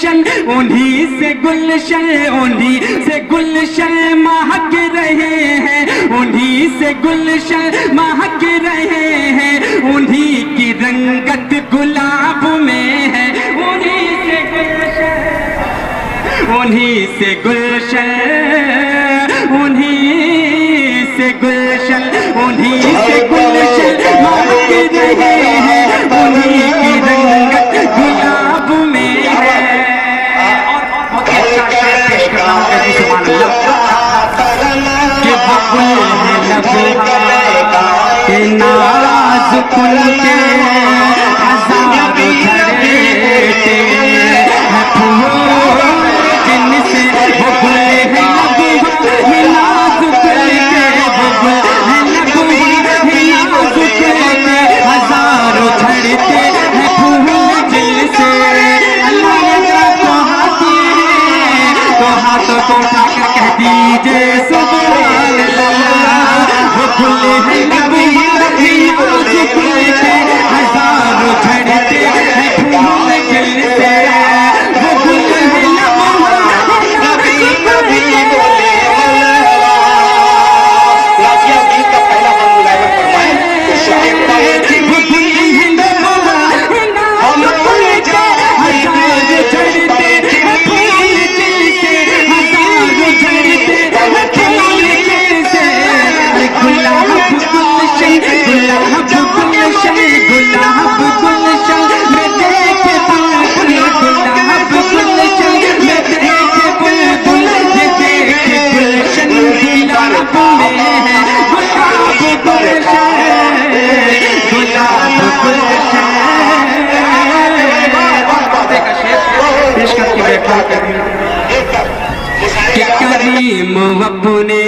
गुलशन, उन्हीं से गुलशन, उन्हीं से गुलशन महक रहे हैं, उन्हीं से गुलशन महक रहे हैं, उन्हीं की रंगत गुलाब में है, उन्हीं से गुलशन, उन्हीं से गुलशन, उन्हीं से गुलशन, उन्हीं से गुलशन महक रहे हैं, उन्हीं की रंगत गुलाब में है। और बहुत अच्छा शेर पेश कर रहा हूँ कि सुभान अल्लाह, कि वो गुल है लबहा के नाज़ुकुल के हज़ारों झड़ते हैं फूल जिनसे, वो गुल है लबहा के नाज़ुकुल के, वो गुल है लबहा के नाज़ुकुल के हज़ारों झड़ते हैं फूल जिनसे। अल्लाह ने तो हाथ दिए, तो हाथों को उठाकर कह दीजिए सुभान अल्लाह, वो गुल है लबहा के नाज़ुकुल के हज़ारों झड़ते हैं फूल जिनसे, वो गुल है लबहा कि करीम अपने